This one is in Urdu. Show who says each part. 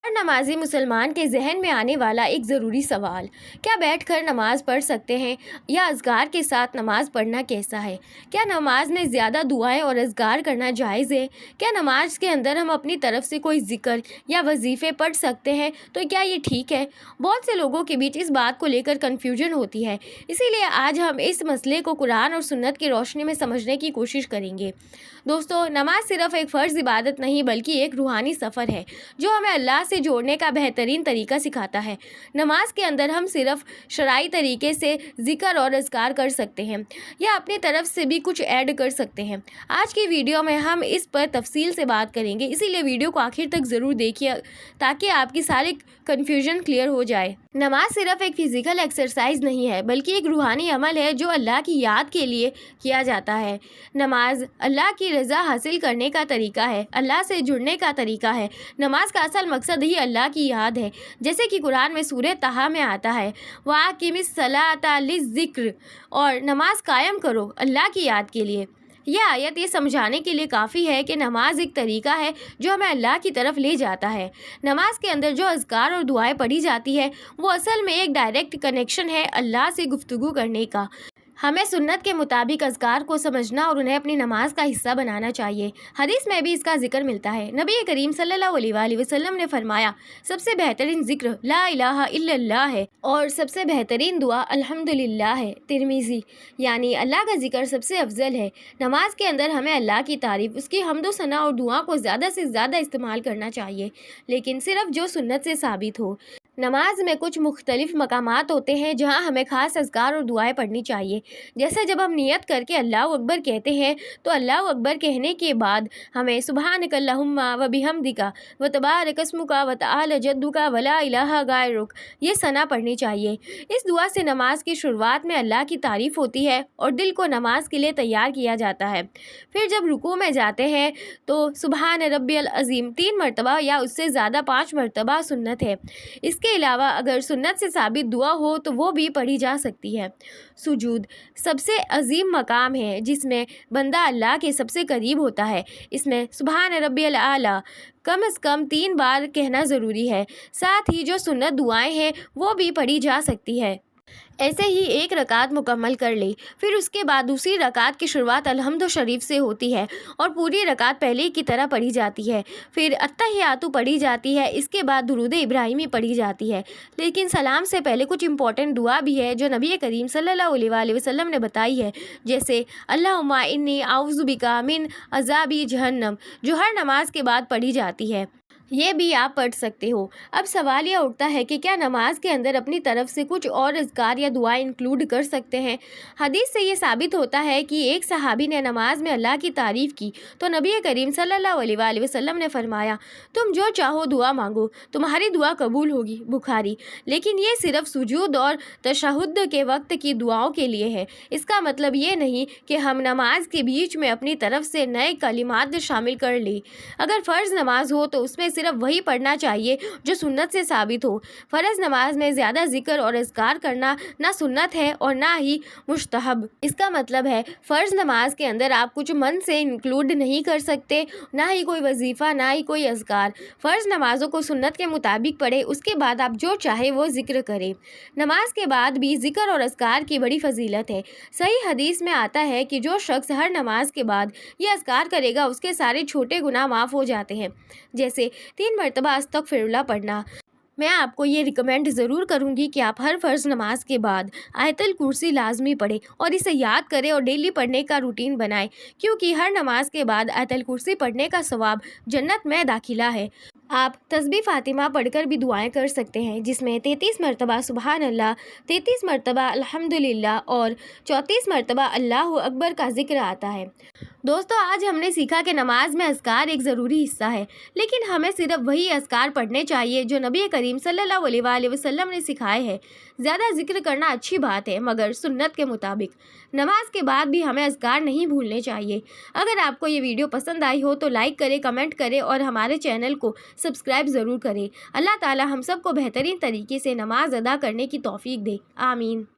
Speaker 1: ہر نمازی مسلمان کے ذہن میں آنے والا ایک ضروری سوال: کیا بیٹھ کر نماز پڑھ سکتے ہیں یا اذکار کے ساتھ نماز پڑھنا کیسا ہے؟ کیا نماز میں زیادہ دعائیں اور اذکار کرنا جائز ہے؟ کیا نماز کے اندر ہم اپنی طرف سے کوئی ذکر یا وظیفے پڑھ سکتے ہیں تو کیا یہ ٹھیک ہے؟ بہت سے لوگوں کے بیچ اس بات کو لے کر کنفیوژن ہوتی ہے، اسی لیے آج ہم اس مسئلے کو قرآن اور سنت کی روشنی میں سمجھنے کی کوشش کریں گے۔ دوستو، نماز صرف ایک فرض عبادت نہیں بلکہ ایک روحانی سفر ہے جو ہمیں اللہ سے جوڑنے کا بہترین طریقہ سکھاتا ہے۔ نماز کے اندر ہم صرف شرعی طریقے سے ذکر اور اذکار کر سکتے ہیں یا اپنی طرف سے بھی کچھ ایڈ کر سکتے ہیں۔ آج کی ویڈیو میں ہم اس پر تفصیل سے بات کریں گے، اسی لیے ویڈیو کو آخر تک ضرور دیکھیے تاکہ آپ کی ساری کنفیوژن کلیئر ہو جائے۔ نماز صرف ایک فزیکل ایکسرسائز نہیں ہے بلکہ ایک روحانی عمل ہے جو اللہ کی یاد کے لیے کیا جاتا ہے۔ نماز اللہ کی رضا حاصل کرنے کا طریقہ ہے، اللہ سے جڑنے کا طریقہ ہے۔ نماز کا اصل مقصد ہی اللہ کی یاد ہے، جیسے کہ قرآن میں سورہ طٰہٰ میں آتا ہے، وَأَقِمِ الصَّلَاةَ لِلذِّکْرِ، اور نماز قائم کرو اللہ کی یاد کے لیے۔ یہ آیت یہ سمجھانے کے لیے کافی ہے کہ نماز ایک طریقہ ہے جو ہمیں اللہ کی طرف لے جاتا ہے۔ نماز کے اندر جو اذکار اور دعائیں پڑھی جاتی ہے وہ اصل میں ایک ڈائریکٹ کنیکشن ہے اللہ سے گفتگو کرنے کا۔ ہمیں سنت کے مطابق اذکار کو سمجھنا اور انہیں اپنی نماز کا حصہ بنانا چاہیے۔ حدیث میں بھی اس کا ذکر ملتا ہے۔ نبی کریم صلی اللہ علیہ وآلہ وسلم نے فرمایا، سب سے بہترین ذکر لا الہ الا اللہ ہے اور سب سے بہترین دعا الحمدللہ ہے۔ ترمذی، یعنی اللہ کا ذکر سب سے افضل ہے۔ نماز کے اندر ہمیں اللہ کی تعریف، اس کی حمد و ثنا اور دعا کو زیادہ سے زیادہ استعمال کرنا چاہیے، لیکن صرف جو سنت سے ثابت ہو۔ نماز میں کچھ مختلف مقامات ہوتے ہیں جہاں ہمیں خاص اذکار اور دعائیں پڑھنی چاہیے، جیسے جب ہم نیت کر کے اللہ اکبر کہتے ہیں تو اللہ اکبر کہنے کے بعد ہمیں سبحانک اللہم و بحمدک و تبارک اسمک و تعالی جدک و لا الہ غیرک، یہ ثنا پڑھنی چاہیے۔ اس دعا سے نماز کی شروعات میں اللہ کی تعریف ہوتی ہے اور دل کو نماز کے لیے تیار کیا جاتا ہے۔ پھر جب رکوع میں جاتے ہیں تو سبحان ربی العظیم 3 مرتبہ یا اس سے زیادہ 5 مرتبہ سنت ہے۔ اس کے علاوہ اگر سنت سے ثابت دعا ہو تو وہ بھی پڑھی جا سکتی ہے۔ سجود سب سے عظیم مقام ہے جس میں بندہ اللہ کے سب سے قریب ہوتا ہے۔ اس میں سبحان ربی الاعلیٰ کم از کم 3 بار کہنا ضروری ہے، ساتھ ہی جو سنت دعائیں ہیں وہ بھی پڑھی جا سکتی ہے۔ ایسے ہی ایک رکعت مکمل کر لی، پھر اس کے بعد دوسری رکعت کی شروعات الحمد شریف سے ہوتی ہے اور پوری رکعت پہلے کی طرح پڑھی جاتی ہے۔ پھر التحیات پڑھی جاتی ہے، اس کے بعد درود ابراہیمی پڑھی جاتی ہے۔ لیکن سلام سے پہلے کچھ امپورٹنٹ دعا بھی ہے جو نبی کریم صلی اللہ علیہ وآلہ وسلم نے بتائی ہے، جیسے اللہم انی اعوذ بک من عذاب جہنم، جو ہر نماز کے بعد پڑھی جاتی ہے۔ یہ بھی آپ پڑھ سکتے ہو۔ اب سوال یہ اٹھتا ہے کہ کیا نماز کے اندر اپنی طرف سے کچھ اور اذکار یا دعائیں انکلوڈ کر سکتے ہیں؟ حدیث سے یہ ثابت ہوتا ہے کہ ایک صحابی نے نماز میں اللہ کی تعریف کی تو نبی کریم صلی اللہ علیہ وآلہ وسلم نے فرمایا، تم جو چاہو دعا مانگو، تمہاری دعا قبول ہوگی۔ بخاری۔ لیکن یہ صرف سجود اور تشہد کے وقت کی دعاؤں کے لیے ہے۔ اس کا مطلب یہ نہیں کہ ہم نماز کے بیچ میں اپنی طرف سے نئے کلمات شامل کر لیں۔ اگر فرض نماز ہو تو اس میں صرف وہی پڑھنا چاہیے جو سنت سے ثابت ہو۔ فرض نماز میں زیادہ ذکر اور اذکار کرنا نہ سنت ہے اور نہ ہی مستحب۔ اس کا مطلب ہے فرض نماز کے اندر آپ کچھ من سے انکلوڈ نہیں کر سکتے، نہ ہی کوئی وظیفہ، نہ ہی کوئی اذکار۔ فرض نمازوں کو سنت کے مطابق پڑھیں، اس کے بعد آپ جو چاہے وہ ذکر کریں۔ نماز کے بعد بھی ذکر اور اذکار کی بڑی فضیلت ہے۔ صحیح حدیث میں آتا ہے کہ جو شخص ہر نماز کے بعد یہ اذکار کرے گا اس کے سارے چھوٹے گناہ معاف ہو جاتے ہیں، جیسے 3 مرتبہ استغفر اللہ پڑھنا۔ میں آپ کو یہ ریکمینڈ ضرور کروں گی کہ آپ ہر فرض نماز کے بعد آیت الکرسی لازمی پڑھیں اور اسے یاد کریں اور ڈیلی پڑھنے کا روٹین بنائیں، کیونکہ ہر نماز کے بعد آیت الکرسی پڑھنے کا ثواب جنت میں داخلہ ہے۔ آپ تسبیح فاطمہ پڑھ کر بھی دعائیں کر سکتے ہیں، جس میں 33 مرتبہ سبحان اللہ، 33 مرتبہ الحمدللہ اور 34 مرتبہ اللہ اکبر کا ذکر آتا ہے۔ دوستو، آج ہم نے سیکھا کہ نماز میں اذکار ایک ضروری حصہ ہے، لیکن ہمیں صرف وہی اذکار پڑھنے چاہیے جو نبی کریم صلی اللہ علیہ وآلہ وسلم نے سکھائے ہیں۔ زیادہ ذکر کرنا اچھی بات ہے، مگر سنت کے مطابق۔ نماز کے بعد بھی ہمیں اذکار نہیں بھولنے چاہیے۔ اگر آپ کو یہ ویڈیو پسند آئی ہو تو لائک کریں، کمنٹ کریں اور ہمارے چینل کو سبسکرائب ضرور کریں۔ اللہ تعالی ہم سب کو بہترین طریقے سے نماز ادا کرنے کی توفیق دے۔ آمین۔